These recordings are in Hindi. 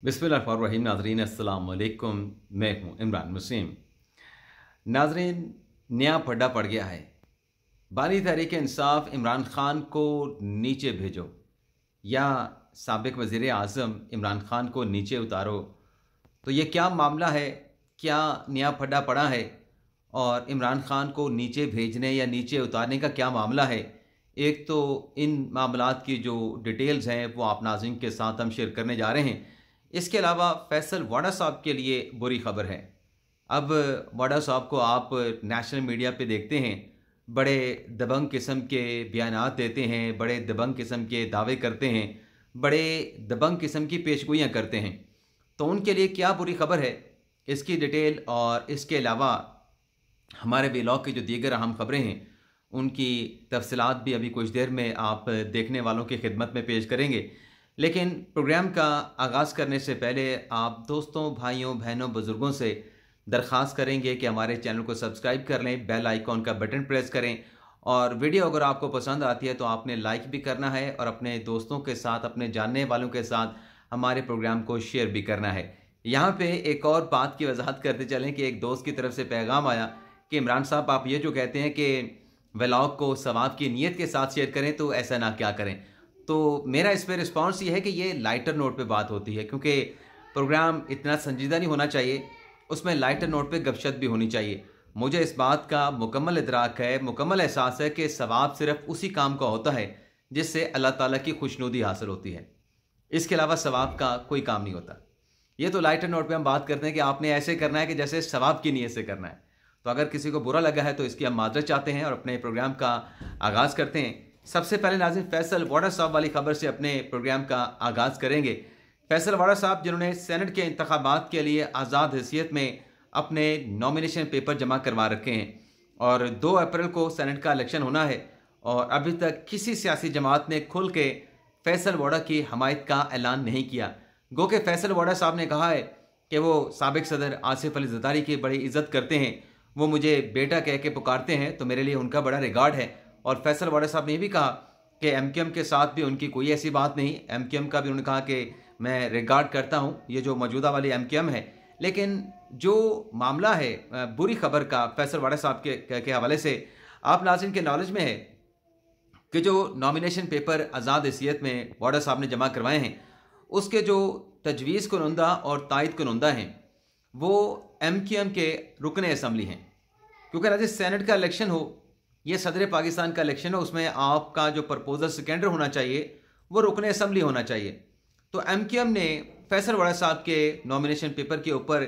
बिस्मिल्लाहिर्रहमानिर्रहीम। नाज़रीन अस्सलाम वालेकुम। मैं हूँ इमरान वसीम। नाज़रीन, नया पड्डा पड़ गया है। बानी तहरीक इंसाफ इमरान खान को नीचे भेजो या साबिक वज़ीर आज़म इमरान खान को नीचे उतारो। तो ये क्या मामला है? क्या नया पड्डा पड़ा है? और इमरान खान को नीचे भेजने या नीचे उतारने का क्या मामला है? एक तो इन मामलात की जो डिटेल्स हैं वो आप नाज़रीन के साथ हम शेयर करने जा रहे हैं। इसके अलावा फैसल वाडा साहब के लिए बुरी खबर है। अब वाडा साहब को आप नेशनल मीडिया पे देखते हैं, बड़े दबंग किस्म के बयानात देते हैं, बड़े दबंग किस्म के दावे करते हैं, बड़े दबंग किस्म की पेशगोइयाँ करते हैं। तो उनके लिए क्या बुरी खबर है, इसकी डिटेल और इसके अलावा हमारे व्लॉग की जो दीगर अहम खबरें हैं उनकी तफसीलात भी अभी कुछ देर में आप देखने वालों की खिदमत में पेश करेंगे। लेकिन प्रोग्राम का आगाज़ करने से पहले आप दोस्तों, भाइयों, बहनों, बुज़ुर्गों से दरख्वास्त करेंगे कि हमारे चैनल को सब्सक्राइब कर लें, बेल आइकॉन का बटन प्रेस करें और वीडियो अगर आपको पसंद आती है तो आपने लाइक भी करना है और अपने दोस्तों के साथ, अपने जानने वालों के साथ हमारे प्रोग्राम को शेयर भी करना है। यहाँ पे एक और बात की वजाहत करते चलें कि एक दोस्त की तरफ से पैगाम आया कि इमरान साहब, आप ये जो कहते हैं कि व्लॉग को सवाब की नीयत के साथ शेयर करें तो ऐसा ना क्या करें। तो मेरा इस पर रिस्पॉन्स ये है कि ये लाइटर नोट पे बात होती है, क्योंकि प्रोग्राम इतना संजीदा नहीं होना चाहिए, उसमें लाइटर नोट पे गपशप भी होनी चाहिए। मुझे इस बात का मुकम्मल इदराक है, मुकम्मल एहसास है कि सवाब सिर्फ उसी काम का होता है जिससे अल्लाह ताला की खुशनुदी हासिल होती है। इसके अलावा सवाब का कोई काम नहीं होता। ये तो लाइटर नोट पे हम बात करते हैं कि आपने ऐसे करना है कि जैसे सवाब की नीयत से करना है। तो अगर किसी को बुरा लगा है तो इसकी हम माजरत चाहते हैं और अपने प्रोग्राम का आगाज़ करते हैं। सबसे पहले नाज़रीन फैसल वाडा साहब वाली खबर से अपने प्रोग्राम का आगाज़ करेंगे। फैसल वाडा साहब जिन्होंने सेनेट के इंतखाबात के लिए आज़ाद हैसियत में अपने नॉमिनेशन पेपर जमा करवा रखे हैं और 2 अप्रैल को सेनेट का इलेक्शन होना है और अभी तक किसी सियासी जमात ने खुल के फैसल वाडा की हमायत का ऐलान नहीं किया। गो के फैसल वाडा साहब ने कहा है कि वो साबिक सदर आसिफ अली ज़रदारी की बड़ी इज्जत करते हैं, वो मुझे बेटा कह के पुकारते हैं, तो मेरे लिए उनका बड़ा रिगार्ड है। और फैसल वाडा साहब ने भी कहा कि एमक्यूएम के साथ भी उनकी कोई ऐसी बात नहीं, एमक्यूएम का भी उन्होंने कहा कि मैं रिगार्ड करता हूँ, ये जो मौजूदा वाली एमक्यूएम है। लेकिन जो मामला है बुरी खबर का फैसल वाडा साहब के हवाले से आप नाज़रीन के नॉलेज में है कि जो नॉमिनेशन पेपर आज़ाद हैसियत में वाडा साहब ने जमा करवाए हैं, उसके जो तजवीज़ कुनंदा और तायद कुनंदा हैं वो एमक्यूएम के रुकन असम्बली हैं। क्योंकि राजी सेनेट का इलेक्शन हो, ये सदर पाकिस्तान का इलेक्शन हो, उसमें आपका जो प्रपोजल सेकेंडर होना चाहिए वो रुकन असम्बली होना चाहिए। तो एमक्यूएम ने फैसल वाडा साहब के नॉमिनेशन पेपर के ऊपर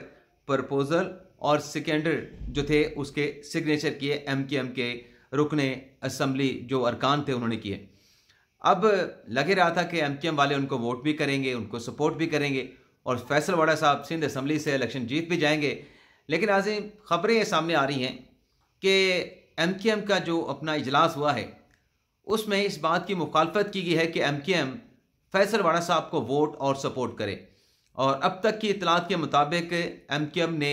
प्रपोजल और सेकेंडर जो थे उसके सिग्नेचर किए, एमक्यूएम के रुकन असम्बली जो अरकान थे उन्होंने किए। अब लगे रहा था कि एमक्यूएम वाले उनको वोट भी करेंगे, उनको सपोर्ट भी करेंगे और फैसल वाडा साहब सिंध असम्बली से इलेक्शन जीत भी जाएंगे। लेकिन आज खबरें ये सामने आ रही हैं कि एमक्यूएम का जो अपना इजलास हुआ है उसमें इस बात की मुखालफत की गई है कि एमक्यूएम फैसल वाडा साहब को वोट और सपोर्ट करे। और अब तक की इतलात के मुताबिक एमक्यूएम ने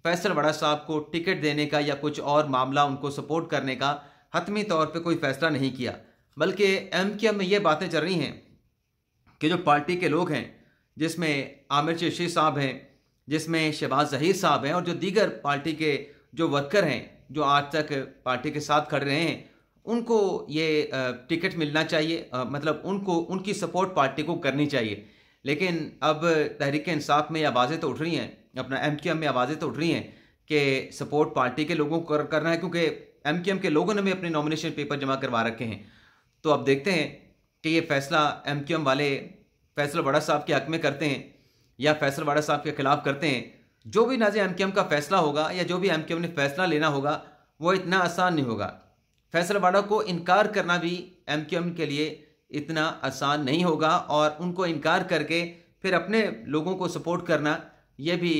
फैसल वाडा साहब को टिकट देने का या कुछ और मामला उनको सपोर्ट करने का हतमी तौर पर कोई फैसला नहीं किया, बल्कि एमक्यूएम में ये बातें चल रही हैं कि जो पार्टी के लोग हैं, जिसमें आमिर चश्ती साहब हैं, जिसमें शहबाज ज़हीर साहब हैं और जो दीगर पार्टी के जो वर्कर हैं जो आज तक पार्टी के साथ खड़े रहे हैं, उनको ये टिकट मिलना चाहिए, मतलब उनको उनकी सपोर्ट पार्टी को करनी चाहिए। लेकिन अब तहरीक इंसाफ में आवाज़ें तो उठ रही हैं, अपना एमक्यूएम में आवाज़ें तो उठ रही हैं कि सपोर्ट पार्टी के लोगों को करना है, क्योंकि एमक्यूएम के लोगों ने भी अपने नॉमिनेशन पेपर जमा करवा रखे हैं। तो अब देखते हैं कि ये फैसला एमक्यूएम वाले फैसल वाडा साहब के हक में करते हैं या फैसल वाडा साहब के खिलाफ करते हैं। जो भी नाज़रीन एमक्यूएम का फैसला होगा या जो भी एमक्यूएम ने फैसला लेना होगा वो इतना आसान नहीं होगा। फैसल वाडा को इनकार करना भी एमक्यूएम के लिए इतना आसान नहीं होगा और उनको इनकार करके फिर अपने लोगों को सपोर्ट करना ये भी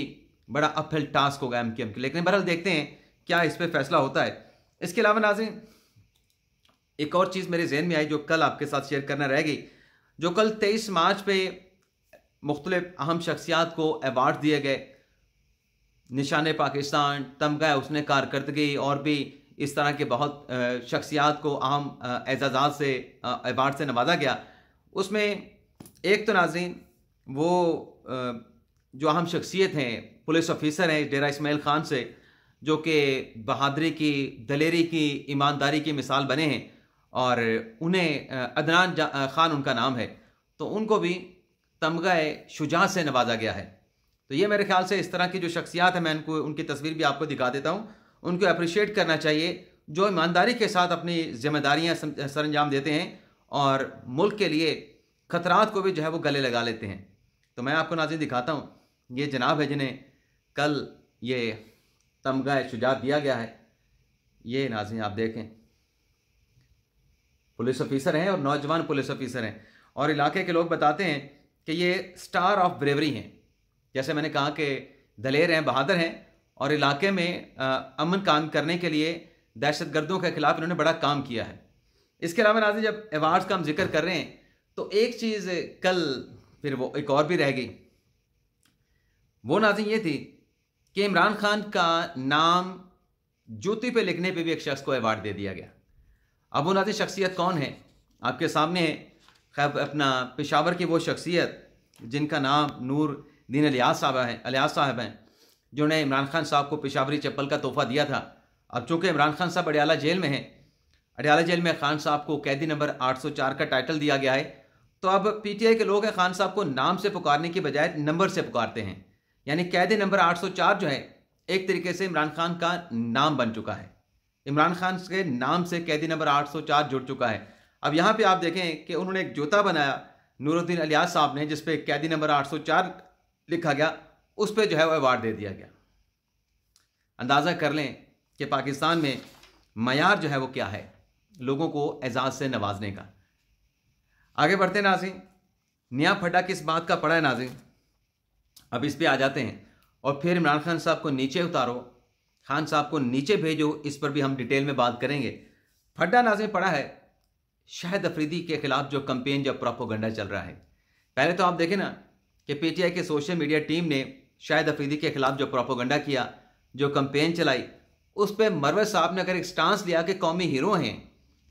बड़ा अपहिल टास्क होगा एमक्यूएम के। लेकिन बहरहाल देखते हैं क्या इस पर फैसला होता है। इसके अलावा नाज़रीन एक और चीज़ मेरे जहन में आई जो कल आपके साथ शेयर करना रह गई। जो कल 23 मार्च पे मुख्तलिफ अहम शख्सियात को अवार्ड दिए गए, निशान पाकिस्तान, तमगा हुस्न कारकर्दगी और भी इस तरह के बहुत शख्सियात को अहम एजाज़ात से अवार्ड से नवाजा गया। उसमें एक तो नाज़रीन वो जो अहम शख्सियत हैं, पुलिस ऑफिसर हैं डेरा इस्माइल खान से, जो कि बहादुरी की, दलेरी की, ईमानदारी की मिसाल बने हैं, और उन्हें अदनान खान उनका नाम है, तो उनको भी तमग़ा शुजाअत से नवाजा गया है। तो ये मेरे ख्याल से इस तरह की जो शख्सियात हैं, मैं उनको उनकी तस्वीर भी आपको दिखा देता हूँ, उनको अप्रिशिएट करना चाहिए जो ईमानदारी के साथ अपनी जिम्मेदारियाँ सरअंजाम देते हैं और मुल्क के लिए ख़तरात को भी जो है वो गले लगा लेते हैं। तो मैं आपको नाज़रीन दिखाता हूँ, ये जनाब है जिन्हें कल ये तमग़ा शुजाअत दिया गया है। ये नाज़रीन आप देखें, पुलिस ऑफिसर हैं और नौजवान पुलिस ऑफिसर हैं, और इलाके के लोग बताते हैं कि ये स्टार ऑफ ब्रेवरी हैं। जैसे मैंने कहा कि दलेर हैं, बहादुर हैं, और इलाके में अमन कायम करने के लिए दहशतगर्दों के खिलाफ इन्होंने बड़ा काम किया है। इसके अलावा नाज़रीन, जब अवार्ड्स का हम जिक्र कर रहे हैं तो एक चीज़ कल फिर वो एक और भी रह गई, वो नाज़रीन ये थी कि इमरान खान का नाम जूती पे लिखने पे भी एक शख्स को अवार्ड दे दिया गया। अब वो नाज़रीन शख्सियत कौन है, आपके सामने है। खैर, अपना पेशावर की वो शख्सियत जिनका नाम नूरुद्दीन अलियास साहब हैं, जिन्होंने इमरान खान साहब को पेशावरी चप्पल का तोहफा दिया था। अब चूंकि इमरान खान साहब अडियाला जेल में हैं, अडियाला जेल में खान साहब को कैदी नंबर 804 का टाइटल दिया गया है, तो अब पीटीआई के लोग हैं खान साहब को नाम से पुकारने की बजाय नंबर से पुकारते हैं। यानी कैदी नंबर 804 जो है एक तरीके से इमरान खान का नाम बन चुका है। इमरान खान के नाम से कैदी नंबर 804 जुड़ चुका है। अब यहाँ पे आप देखें कि उन्होंने एक जूता बनाया नूरुद्दीन अलियास साहब ने, जिसपे कैदी नंबर 804 लिखा गया, उस पर जो है वो अवार्ड दे दिया गया। अंदाज़ा कर लें कि पाकिस्तान में मयार जो है वो क्या है लोगों को एजाज़ से नवाजने का। आगे बढ़ते नाज़रीन, नया फड्डा किस बात का पड़ा है नाज़रीन, अब इस पे आ जाते हैं। और फिर इमरान खान साहब को नीचे उतारो, खान साहब को नीचे भेजो, इस पर भी हम डिटेल में बात करेंगे। फड्डा नाज़रीन पड़ा है शाहिद अफरीदी के खिलाफ जो कंपेन, जो प्रोपेगेंडा चल रहा है। पहले तो आप देखें ना कि पीटीआई के सोशल मीडिया टीम ने शाहिद अफरीदी के खिलाफ जो प्रोपेगेंडा किया, जो कंपेन चलाई, उस पर मरवत साहब ने अगर एक स्टांस लिया कि कौमी हीरो हैं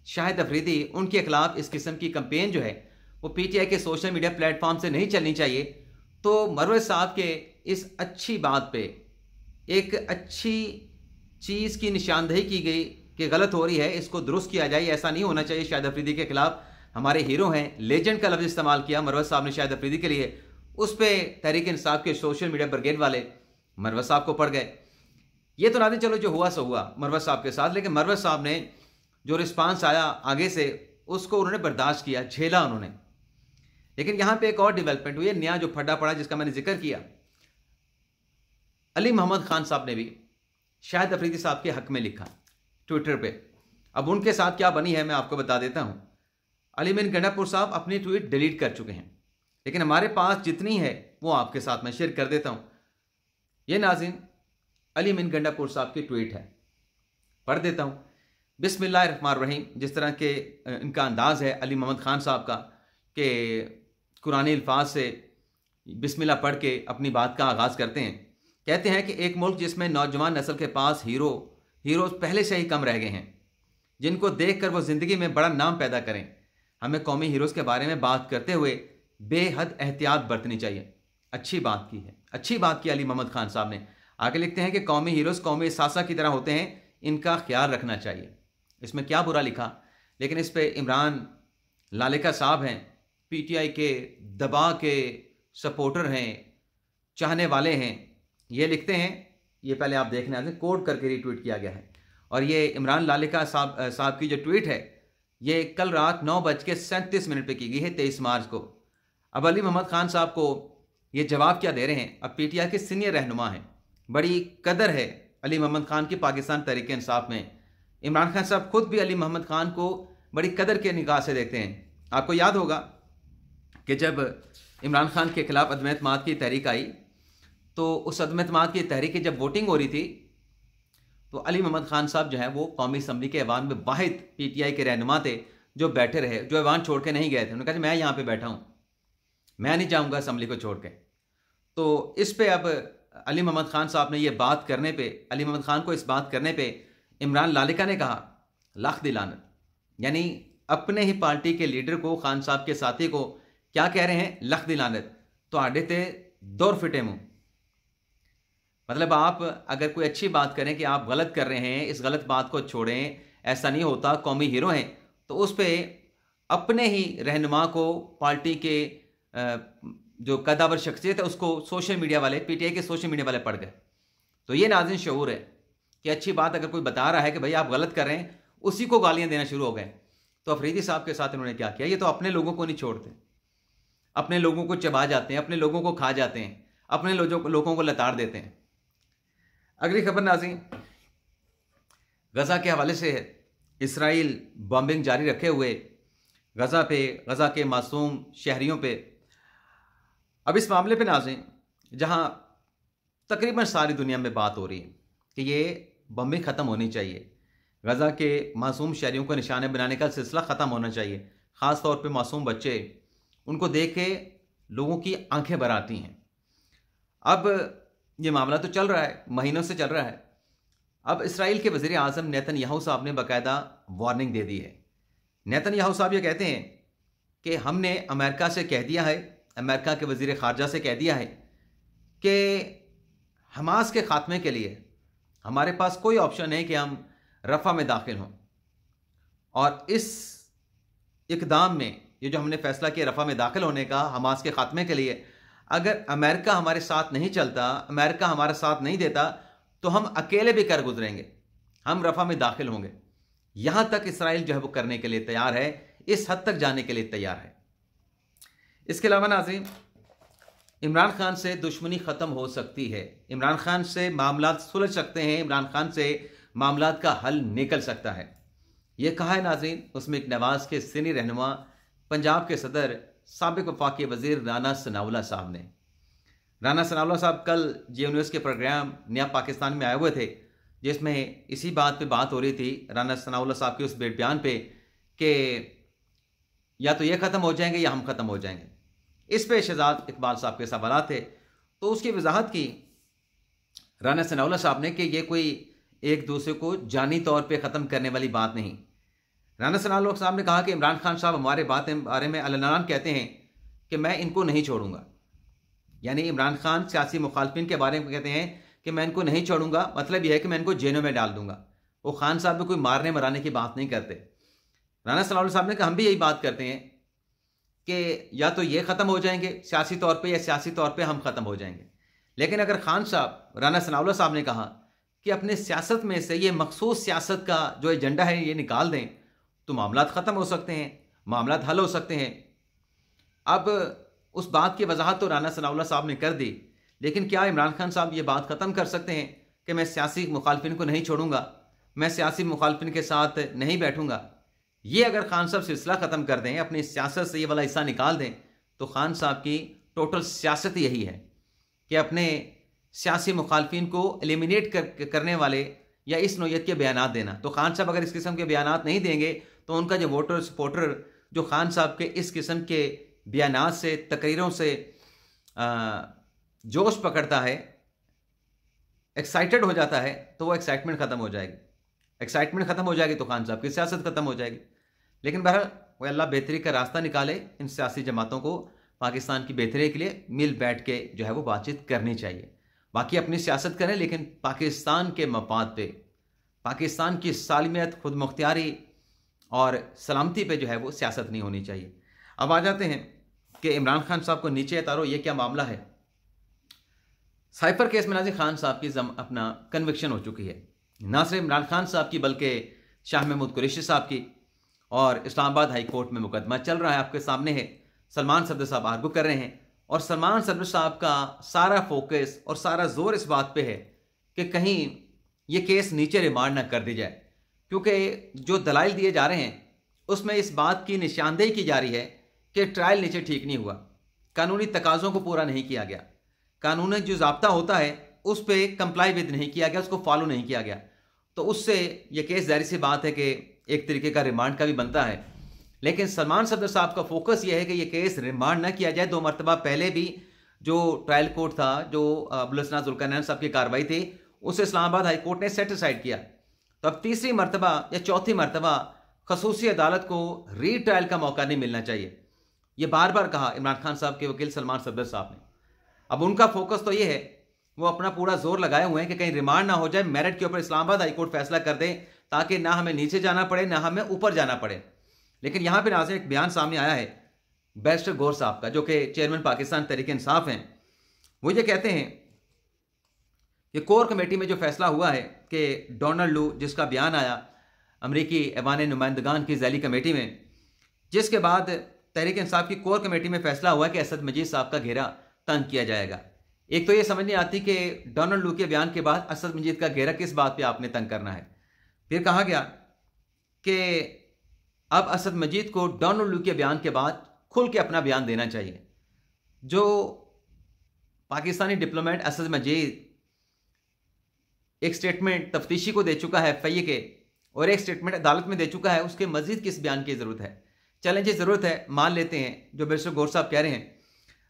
शाहिद अफरीदी, उनके खिलाफ इस किस्म की कंपेन जो है वो पीटीआई के सोशल मीडिया प्लेटफॉर्म से नहीं चलनी चाहिए, तो मरवत साहब के इस अच्छी बात पे एक अच्छी चीज़ की निशानदेही की गई कि गलत हो रही है, इसको दुरुस्त किया जाए, ऐसा नहीं होना चाहिए। शाहिद अफरीदी के खिलाफ हमारे हीरो हैं, लेजेंड का लफ्ज़ इस्तेमाल किया मरवत साहब ने शाहिद अफरीदी के लिए, उस पर तहरीक इंसाफ के सोशल मीडिया ब्रिगेड वाले मरवत साहब को पड़ गए। ये तो नाज़रीन चलो जो हुआ सो हुआ मरवत साहब के साथ, लेकिन मरवत साहब ने जो रिस्पांस आया आगे से उसको उन्होंने बर्दाश्त किया, झेला उन्होंने। लेकिन यहाँ पे एक और डेवलपमेंट हुई है, नया जो फड्डा पड़ा जिसका मैंने जिक्र किया, अली मोहम्मद खान साहब ने भी शाहिद अफरीदी साहब के हक में लिखा ट्विटर पे। अब उनके साथ क्या बनी है मैं आपको बता देता हूँ। अली मीन गंडापुर साहब अपनी ट्वीट डिलीट कर चुके हैं, लेकिन हमारे पास जितनी है वो आपके साथ मैं शेयर कर देता हूँ। ये नाज़रीन अली मीन गंडापुर साहब की ट्वीट है, पढ़ देता हूँ। बिस्मिल्लाहिर्रहमानिर्रहीम, जिस तरह के इनका अंदाज़ है अली मोहम्मद खान साहब का कि कुरानी अल्फाज से बिस्मिल्लाह पढ़ के अपनी बात का आगाज़ करते हैं। कहते हैं कि एक मुल्क जिसमें नौजवान नस्ल के पास हीरोज़ पहले से ही कम रह गए हैं, जिनको देख कर वो ज़िंदगी में बड़ा नाम पैदा करें, हमें कौमी हीरोज़ के बारे में बात करते हुए बेहद एहतियात बरतनी चाहिए। अच्छी बात की है, अच्छी बात की अली मोहम्मद खान साहब ने। आगे लिखते हैं कि कौमी हीरोज़ कौमी सासा की तरह होते हैं, इनका ख्याल रखना चाहिए। इसमें क्या बुरा लिखा, लेकिन इस पर इमरान लालिका साहब हैं, पीटीआई के दबा के सपोर्टर हैं, चाहने वाले हैं, ये लिखते हैं। ये पहले आप देखने आते, कोड करके रीट्वीट किया गया है। और ये इमरान लालिका साहब की जो ट्वीट है ये कल रात 9:37 पे की गई है, 23 मार्च को। अब अली मोहम्मद खान साहब को ये जवाब क्या दे रहे हैं। अब पीटीआई के सीनियर रहनुमा हैं, बड़ी कदर है अली मोहम्मद खान की पाकिस्तान तहरीक इंसाफ में। इमरान खान साहब खुद भी अली मोहम्मद खान को बड़ी कदर के निगाह से देखते हैं। आपको याद होगा कि जब इमरान खान के खिलाफ अदम एतमाद की तहरीक आई, तो उस अदम एतमाद की तहरीक की जब वोटिंग हो रही थी, तो अली मोहम्मद खान साहब जो है वो कौमी असम्बली के ऐवान में वाहिद पीटीआई के रहनुमा थे जो बैठे रहे, जो ऐवान छोड़ के नहीं गए थे। उन्होंने कहा मैं यहाँ पे बैठा हूँ, मैं नहीं जाऊँगा असम्बली को छोड़ के। तो इस पे अब अली मोहम्मद खान साहब ने ये बात करने पे, अली मोहम्मद खान को इस बात करने पे इमरान लालिका ने कहा लाख दिलानत, यानी अपने ही पार्टी के लीडर को, खान साहब के साथी को क्या कह रहे हैं, लख दिलानत। तो आड़े ते दौर फिटे मुंह। मतलब आप अगर कोई अच्छी बात करें कि आप गलत कर रहे हैं, इस गलत बात को छोड़ें, ऐसा नहीं होता, कौमी हीरो हैं, तो उस पर अपने ही रहनुमा को, पार्टी के जो कदावर शख्सियत है उसको सोशल मीडिया वाले, पीटीआई के सोशल मीडिया वाले पढ़ गए। तो ये नाज़रीन शऊर है कि अच्छी बात अगर कोई बता रहा है कि भाई आप गलत कर रहे हैं, उसी को गालियां देना शुरू हो गए। तो अफरीदी साहब के साथ इन्होंने क्या किया, ये तो अपने लोगों को नहीं छोड़ते, अपने लोगों को चबा जाते हैं, अपने लोगों को खा जाते हैं, अपने लोगों को लताड़ देते हैं। अगली खबर नाज़रीन गज़ा के हवाले से है। इसराइल बॉम्बिंग जारी रखे हुए गज़ा के मासूम शहरियों पे। अब इस मामले पे नाज़रीन जहां तकरीबन सारी दुनिया में बात हो रही है कि ये बॉम्बिंग ख़त्म होनी चाहिए, गज़ा के मासूम शहरियों को निशाने बनाने का सिलसिला ख़त्म होना चाहिए। ख़ास तौर पे मासूम बच्चे, उनको देख के लोगों की आंखें भर आती हैं। अब ये मामला तो चल रहा है, महीनों से चल रहा है। अब इसराइल के वज़ीर आज़म नेतन्याहू साहब ने बाकायदा वार्निंग दे दी है। नेतन्याहू साहब ये कहते हैं कि हमने अमेरिका से कह दिया है, अमेरिका के वज़ीर ख़ारजा से कह दिया है कि हमास के ख़ात्मे के लिए हमारे पास कोई ऑप्शन नहीं कि हम रफ़ा में दाखिल हों। और इस इक़दाम में, ये जो हमने फ़ैसला किया रफ़ा में दाखिल होने का हमास के ख़ात्मे के लिए, अगर अमेरिका हमारे साथ नहीं चलता, अमेरिका हमारा साथ नहीं देता, तो हम अकेले भी कर गुजरेंगे, हम रफ़ा में दाखिल होंगे। यहां तक इसराइल जो है वो करने के लिए तैयार है, इस हद तक जाने के लिए तैयार है। इसके अलावा नाज़रीन इमरान खान से दुश्मनी ख़त्म हो सकती है, इमरान खान से मामलात सुलझ सकते हैं, इमरान खान से मामलात का हल निकल सकता है। यह कहा है नाज़रीन उसमें एक नवाज़ के सीनियर रहनुमा पंजाब के सदर साबिक वफाकी वज़ीर राना सनाउल्लाह साहब ने। राना सनाउल्लाह साहब कल जी न्यूज़ के प्रोग्राम नया पाकिस्तान में आए हुए थे, जिसमें इसी बात पे बात हो रही थी, राना सनाउल्लाह साहब के उस बयान पे कि या तो ये ख़त्म हो जाएंगे या हम ख़त्म हो जाएंगे। इस पे शहजाद इकबाल साहब के सवाल थे, तो उसकी वजाहत की राना सनाउल्लाह साहब ने कि ये कोई एक दूसरे को जानी तौर पे ख़त्म करने वाली बात नहीं। राना सनाउल्लाह साहब ने कहा कि इमरान खान साहब हमारे बारे में अलनान कहते हैं कि मैं इनको नहीं छोड़ूंगा, यानी इमरान खान सियासी मुखालफिन के बारे में कहते हैं कि मैं इनको नहीं छोड़ूंगा, मतलब यह है कि मैं इनको जेलों में डाल दूंगा। वो खान साहब भी कोई मारने मराने की बात नहीं करते। राना सनाउल्लाह साहब ने कहा हम भी यही बात करते हैं कि या तो ये ख़त्म हो जाएंगे सियासी तौर पे, या सियासी तौर पे हम ख़त्म हो जाएंगे। लेकिन अगर खान साहब, राना सनाउल्लाह साहब ने कहा कि अपने सियासत में से ये मखसूस सियासत का जो एजेंडा है ये निकाल दें, तो मामलात ख़त्म हो सकते हैं, मामलात हल हो सकते हैं। अब उस बात की वजाहत तो राना सनाउल्लाह साहब ने कर दी, लेकिन क्या इमरान खान साहब ये बात ख़त्म कर सकते हैं कि मैं सियासी मुखालफिन को नहीं छोड़ूंगा, मैं सियासी मुखालफिन के साथ नहीं बैठूंगा? ये अगर खान साहब सिलसिला ख़त्म कर दें, अपनी सियासत से ये वाला हिस्सा निकाल दें, तो खान साहब की टोटल सियासत यही है कि अपने सियासी मुखालफिन को एलिमिनेट करने वाले या इस नोयत के बयानात देना। तो खान साहब अगर इस किस्म के बयानात नहीं देंगे, तो उनका जो वोटर सपोर्टर जो खान साहब के इस किस्म के बयानात से, तकरीरों से जोश पकड़ता है, एक्साइटेड हो जाता है, तो वो एक्साइटमेंट ख़त्म हो जाएगी। एक्साइटमेंट ख़त्म हो जाएगी तो खान साहब की सियासत ख़त्म हो जाएगी। लेकिन बहरहाल वो अल्लाह बेहतरी का रास्ता निकाले, इन सियासी जमातों को पाकिस्तान की बेहतरी के लिए मिल बैठ के जो है वो बातचीत करनी चाहिए। बाकी अपनी सियासत करें, लेकिन पाकिस्तान के मफाद पे, पाकिस्तान की सालमियत, खुद मुख्तियारी और सलामती पे जो है वो सियासत नहीं होनी चाहिए। अब आ जाते हैं कि इमरान खान साहब को नीचे उतारो, ये क्या मामला है। साइफर केस में नाज़रीन खान साहब की अपना कन्विक्शन हो चुकी है, ना सिर्फ इमरान खान साहब की बल्कि शाह महमूद कुरैशी साहब की, और इस्लामाबाद हाई कोर्ट में मुकदमा चल रहा है, आपके सामने है। सलमान सदर साहब आर्गू कर रहे हैं, और सलमान सदर साहब का सारा फोकस और सारा जोर इस बात पे है कि कहीं ये केस नीचे रिमांड ना कर दी जाए, क्योंकि जो दलाइल दिए जा रहे हैं उसमें इस बात की निशानदेही की जा रही है कि ट्रायल नीचे ठीक नहीं हुआ, कानूनी तकाज़ों को पूरा नहीं किया गया, कानूनी जो ज़ाब्ता होता है उस पर कंप्लाई विद नहीं किया गया, उसको फॉलो नहीं किया गया। तो उससे ये केस जाहिर सी बात है कि एक तरीके का रिमांड का भी बनता है। लेकिन सलमान सदर साहब का फोकस ये है कि ये केस रिमांड ना किया जाए। 2 मरतबा पहले भी जो ट्रायल कोर्ट था, जो अबुल हसन जुल्करनैन साहब की कार्रवाई थी, उसे इस्लामाबाद हाई कोर्ट ने सेटिसाइड किया। तो अब तीसरी मरतबा या चौथी मरतबा खसूसी अदालत को रीट्रायल का मौका नहीं मिलना चाहिए। ये बार बार कहा इमरान खान साहब के वकील सलमान सदर साहब ने। अब उनका फोकस तो ये है, वो अपना पूरा जोर लगाए हुए हैं कि कहीं रिमांड ना हो जाए, मेरिट के ऊपर इस्लामाबाद हाईकोर्ट फैसला कर दे ताकि ना हमें नीचे जाना पड़े ना हमें ऊपर जाना पड़े। लेकिन यहां पर नाज़रीन एक बयान सामने आया है बैरिस्टर गौहर साहब का, जो कि चेयरमैन पाकिस्तान तहरीक इंसाफ हैं। वो ये कहते हैं कि कोर कमेटी में जो फैसला हुआ है कि डोनाल्ड लू, जिसका बयान आया अमरीकी ऐवान नुमाइंदगान की ज़ैली कमेटी में, जिसके बाद तहरीक इंसाफ की कोर कमेटी में फैसला हुआ कि असद मजीद साहब का घेरा तंग किया जाएगा। एक तो ये समझ नहीं आती कि डोनाल्ड लू के बयान के बाद असद मजीद का घेरा किस बात पे आपने तंग करना है। फिर कहा गया कि अब असद मजीद को डोनाल्ड लू के बयान के बाद खुल के अपना बयान देना चाहिए। जो पाकिस्तानी डिप्लोमेट असद मजीद एक स्टेटमेंट तफ्तीशी को दे चुका है FIA के, और एक स्टेटमेंट अदालत में दे चुका है, उसके मजीद किस बयान की ज़रूरत है? चलें जी, ज़रूरत है, मान लेते हैं जो बैरिस्टर गौहर साहब कह रहे हैं।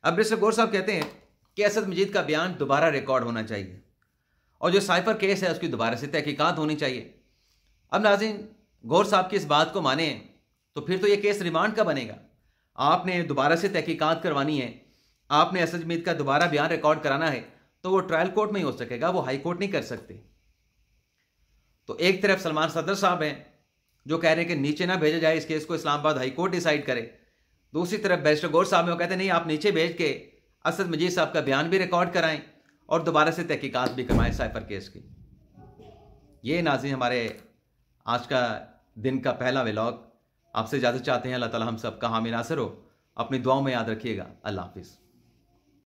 अब बैरिस्टर गौहर साहब कहते हैं कि असद मजीद का बयान दोबारा रिकॉर्ड होना चाहिए और जो साइफर केस है उसकी दोबारा से तहकीकात होनी चाहिए। अब नाज़रीन, गौहर साहब की इस बात को माने तो फिर तो ये केस रिमांड का बनेगा। आपने दोबारा से तहकीकात करवानी है, आपने असद मजीद का दोबारा बयान रिकॉर्ड कराना है, तो वो ट्रायल कोर्ट में ही हो सकेगा, वो हाई कोर्ट नहीं कर सकते। तो एक तरफ सलमान सदर साहब हैं जो कह रहे हैं कि नीचे ना भेजा जाए इस केस को, इस्लामाबाद हाई कोर्ट डिसाइड करे। दूसरी तरफ बैरिस्टर गौहर साहब हैं, वो कहते हैं नहीं, आप नीचे भेज के असद मजीद साहब का बयान भी रिकॉर्ड कराएं और दोबारा से तहकीकात भी करवाएं साइफर केस की। ये नाज़रीन हमारे आज का दिन का पहला व्लॉग। आपसे इजाज़त चाहते हैं। अल्लाह ताला हम सब का हामी नासिर हो। अपनी दुआओं में याद रखिएगा। अल्लाह हाफिज़।